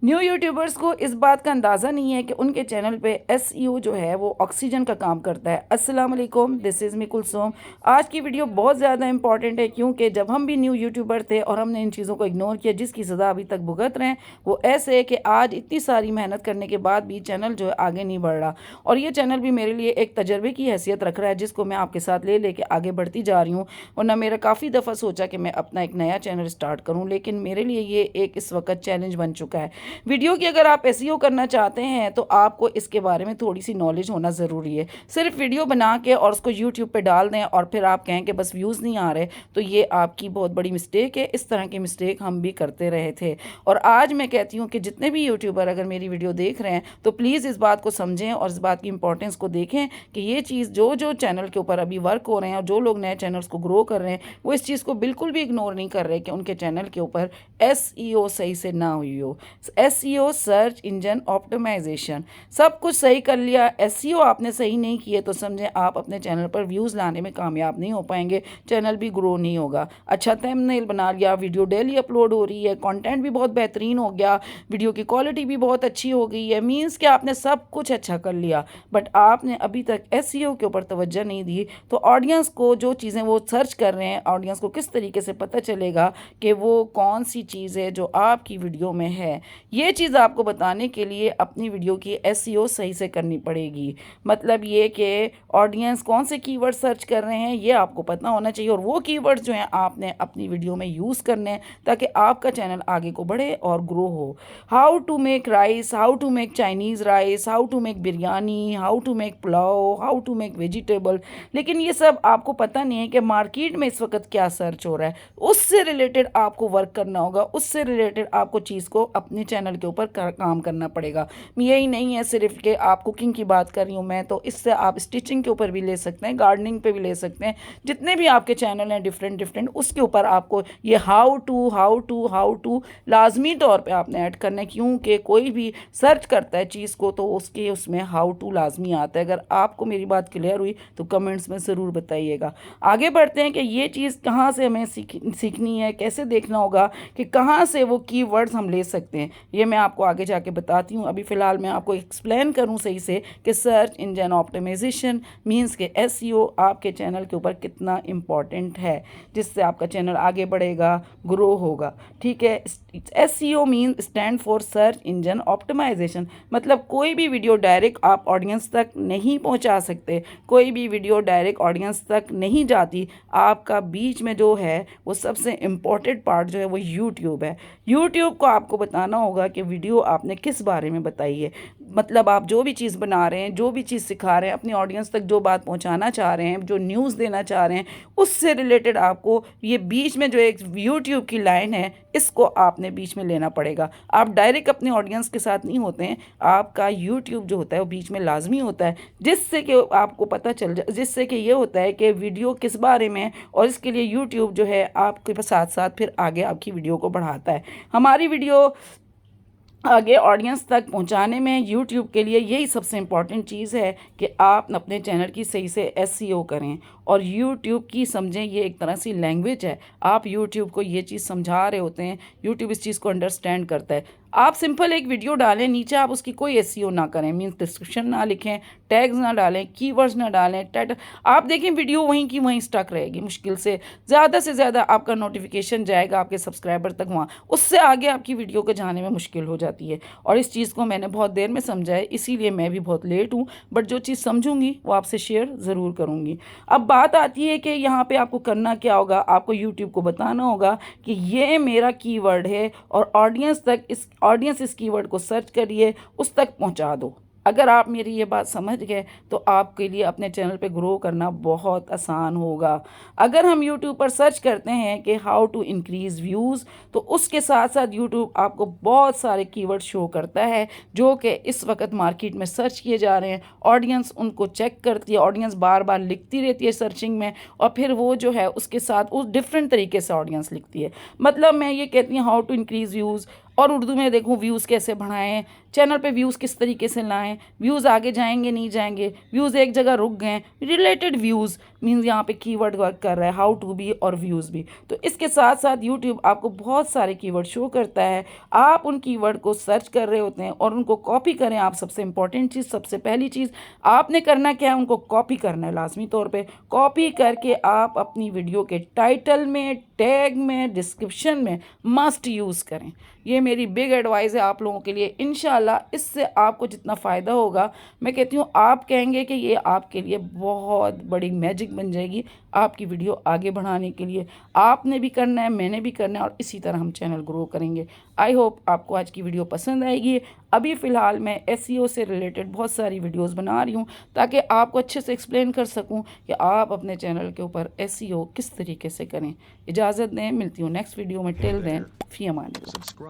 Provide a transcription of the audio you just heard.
New YouTubers को इस बात का अंदाज़ा नहीं है कि उनके चैनल पे एसईओ जो है वो ऑक्सीजन का काम करता है। अस्सलाम वालेकुम, दिस इज़ मी कुलसुम। आज की वीडियो बहुत ज़्यादा इंपॉर्टेंट है क्योंकि जब हम भी न्यू यूट्यूबर थे और हमने इन चीज़ों को इग्नोर किया जिसकी सज़ा अभी तक भुगत रहे हैं, वो ऐसे है कि आज इतनी सारी मेहनत करने के बाद भी चैनल जो है आगे नहीं बढ़ रहा। और ये चैनल भी मेरे लिए एक तजर्बे की हैसियत रख रहा है जिसको मैं आपके साथ ले लेके आगे बढ़ती जा रही हूँ। वरना मेरा काफ़ी दफ़ा सोचा कि मैं अपना एक नया चैनल स्टार्ट करूँ, लेकिन मेरे लिए ये एक इस वक्त चैलेंज बन चुका है। वीडियो की अगर आप एसईओ करना चाहते हैं तो आपको इसके बारे में थोड़ी सी नॉलेज होना ज़रूरी है। सिर्फ वीडियो बना के और उसको यूट्यूब पे डाल दें और फिर आप कहें कि बस व्यूज़ नहीं आ रहे, तो ये आपकी बहुत बड़ी मिस्टेक है। इस तरह की मिस्टेक हम भी करते रहे थे और आज मैं कहती हूँ कि जितने भी यूट्यूबर अगर मेरी वीडियो देख रहे हैं तो प्लीज़ इस बात को समझें और इस बात की इंपॉर्टेंस को देखें कि ये चीज़ जो जो चैनल के ऊपर अभी वर्क हो रहे हैं और जो लोग नए चैनल्स को ग्रो कर रहे हैं वो इस चीज़ को बिल्कुल भी इग्नोर नहीं कर रहे कि उनके चैनल के ऊपर एसईओ सही से ना हुई हो। एसईओ सर्च इंजन ऑप्टिमाइजेशन सब कुछ सही कर लिया, एसईओ आपने सही नहीं किए तो समझें आप अपने चैनल पर व्यूज़ लाने में कामयाब नहीं हो पाएंगे, चैनल भी ग्रो नहीं होगा। अच्छा थंबनेल बना लिया, वीडियो डेली अपलोड हो रही है, कंटेंट भी बहुत बेहतरीन हो गया, वीडियो की क्वालिटी भी बहुत अच्छी हो गई है, मीन्स कि आपने सब कुछ अच्छा कर लिया, बट आपने अभी तक एसईओ के ऊपर तवज्जो नहीं दी। तो ऑडियंस को जो चीज़ें वो सर्च कर रहे हैं, ऑडियंस को किस तरीके से पता चलेगा कि वो कौन सी चीज़ है जो आपकी वीडियो में है। ये चीज़ आपको बताने के लिए अपनी वीडियो की एसईओ सही से करनी पड़ेगी। मतलब ये कि ऑडियंस कौन से कीवर्ड सर्च कर रहे हैं ये आपको पता होना चाहिए और वो कीवर्ड्स जो हैं आपने अपनी वीडियो में यूज़ करने हैं ताकि आपका चैनल आगे को बढ़े और ग्रो हो। How to make rice, how to make Chinese rice, how to make biryani, how to make pulao, how to make vegetable. लेकिन ये सब आपको पता नहीं है कि मार्केट में इस वक्त क्या सर्च हो रहा है। उससे रिलेटेड आपको वर्क करना होगा, उससे रिलेटेड आपको चीज़ को अपने चैनल के ऊपर काम करना पड़ेगा। यही नहीं है सिर्फ कि आप कुकिंग की बात कर रही हूँ मैं, तो इससे आप स्टिचिंग के ऊपर भी ले सकते हैं, गार्डनिंग पे भी ले सकते हैं। जितने भी आपके चैनल हैं डिफरेंट डिफरेंट, उसके ऊपर आपको ये हाउ टू लाजमी तौर पे आपने ऐड करना है क्योंकि कोई भी सर्च करता है चीज़ को तो उसके उसमें हाउ टू लाजमी आता है। अगर आपको मेरी बात क्लियर हुई तो कमेंट्स में ज़रूर बताइएगा। आगे बढ़ते हैं कि ये चीज़ कहाँ से हमें सीखनी है, कैसे देखना होगा कि कहाँ से वो कीवर्ड्स हम ले सकते हैं, ये मैं आपको आगे जाके बताती हूँ। अभी फ़िलहाल मैं आपको एक्सप्लेन करूँ सही से कि सर्च इंजन ऑप्टिमाइजेशन मींस के एसईओ आपके चैनल के ऊपर कितना इम्पॉर्टेंट है, जिससे आपका चैनल आगे बढ़ेगा, ग्रो होगा। ठीक है, SEO mean stand for search engine optimisation. मतलब कोई भी वीडियो डायरेक्ट आप ऑडियंस तक नहीं पहुंचा सकते, कोई भी वीडियो डायरेक्ट ऑडियंस तक नहीं जाती। आपका बीच में जो है वो सबसे इम्पॉर्टेंट पार्ट जो है वो यूट्यूब है। यूट्यूब को आपको बताना होगा कि वीडियो आपने किस बारे में बताई है। मतलब आप जो भी चीज़ बना रहे हैं, जो भी चीज़ सिखा रहे हैं, अपनी ऑडियंस तक जो बात पहुंचाना चाह रहे हैं, जो न्यूज़ देना चाह रहे हैं, उससे रिलेटेड आपको ये बीच में जो एक यूट्यूब की लाइन है इसको आपने बीच में लेना पड़ेगा। आप डायरेक्ट अपने ऑडियंस के साथ नहीं होते हैं, आपका यूट्यूब जो होता है वो बीच में लाजमी होता है, जिससे कि आपको पता चल जाए, जिससे कि ये होता है कि वीडियो किस बारे में है और इसके लिए यूट्यूब जो है आपके साथ साथ फिर आगे आपकी वीडियो को बढ़ाता है। हमारी वीडियो आगे ऑडियंस तक पहुंचाने में यूट्यूब के लिए यही सबसे इम्पॉर्टेंट चीज़ है कि आप अपने चैनल की सही से एसईओ करें और यूट्यूब की समझें, ये एक तरह से लैंग्वेज है। आप यूट्यूब को ये चीज़ समझा रहे होते हैं, यूट्यूब इस चीज़ को अंडरस्टैंड करता है। आप सिंपल एक वीडियो डालें, नीचे आप उसकी कोई एसईओ ना करें, मीन्स डिस्क्रिप्शन ना लिखें, टैग्स ना डालें, कीवर्ड्स ना डालें, आप देखें वीडियो वहीं की वहीं स्टक रहेगी। मुश्किल से ज़्यादा आपका नोटिफिकेशन जाएगा आपके सब्सक्राइबर तक, वहाँ उससे आगे आपकी वीडियो को जाने में मुश्किल हो जाती है। और इस चीज़ को मैंने बहुत देर में समझा है, इसीलिए मैं भी बहुत लेट हूँ, बट जो चीज़ समझूंगी वो आपसे शेयर ज़रूर करूँगी। अब बात आती है कि यहाँ पे आपको करना क्या होगा। आपको यूट्यूब को बताना होगा कि ये मेरा कीवर्ड है और ऑडियंस इस कीवर्ड को सर्च करिए, उस तक पहुँचा दो। अगर आप मेरी ये बात समझ गए तो आपके लिए अपने चैनल पे ग्रो करना बहुत आसान होगा। अगर हम यूट्यूब पर सर्च करते हैं कि हाउ टू इंक्रीज़ व्यूज़, तो उसके साथ साथ यूट्यूब आपको बहुत सारे कीवर्ड शो करता है जो कि इस वक्त मार्केट में सर्च किए जा रहे हैं। ऑडियंस उनको चेक करती है, ऑडियंस बार बार लिखती रहती है सर्चिंग में और फिर वो जो है उसके साथ उस डिफरेंट तरीके से ऑडियंस लिखती है। मतलब मैं ये कहती हूँ हाउ टू इंक्रीज़ व्यूज़ और उर्दू में देखूँ व्यूज़ कैसे बढ़ाएं, चैनल पे व्यूज़ किस तरीके से लाएं, व्यूज़ आगे जाएंगे नहीं जाएंगे, व्यूज़ एक जगह रुक गए, रिलेटेड व्यूज़ मीन्स यहाँ पे कीवर्ड वर्क कर रहा है, हाउ टू बी और व्यूज़ भी। तो इसके साथ साथ यूट्यूब आपको बहुत सारे कीवर्ड शो करता है, आप उन कीवर्ड को सर्च कर रहे होते हैं और उनको कॉपी करें। आप सबसे इंपॉर्टेंट चीज़, सबसे पहली चीज़ आपने करना क्या है, उनको कॉपी करना है लाजमी तौर पे। कॉपी करके आप अपनी वीडियो के टाइटल में, टैग में, डिस्क्रिप्शन में मस्ट यूज़ करें। ये मेरी बिग एडवाइस है आप लोगों के लिए। इंशाल्लाह इससे आपको जितना फ़ायदा होगा, मैं कहती हूँ आप कहेंगे कि ये आपके लिए बहुत बड़ी मैजिक बन जाएगी आपकी वीडियो आगे बढ़ाने के लिए। आपने भी करना है, मैंने भी करना है, और इसी तरह हम चैनल ग्रो करेंगे। आई होप आपको आज की वीडियो पसंद आएगी। अभी फ़िलहाल मैं एसईओ से रिलेटेड बहुत सारी वीडियोस बना रही हूँ ताकि आपको अच्छे से एक्सप्लेन कर सकूँ कि आप अपने चैनल के ऊपर एसईओ किस तरीके से करें। इजाज़त दें, मिलती हूँ नेक्स्ट वीडियो में। टिल देन, फ़ी अमान अल्लाह।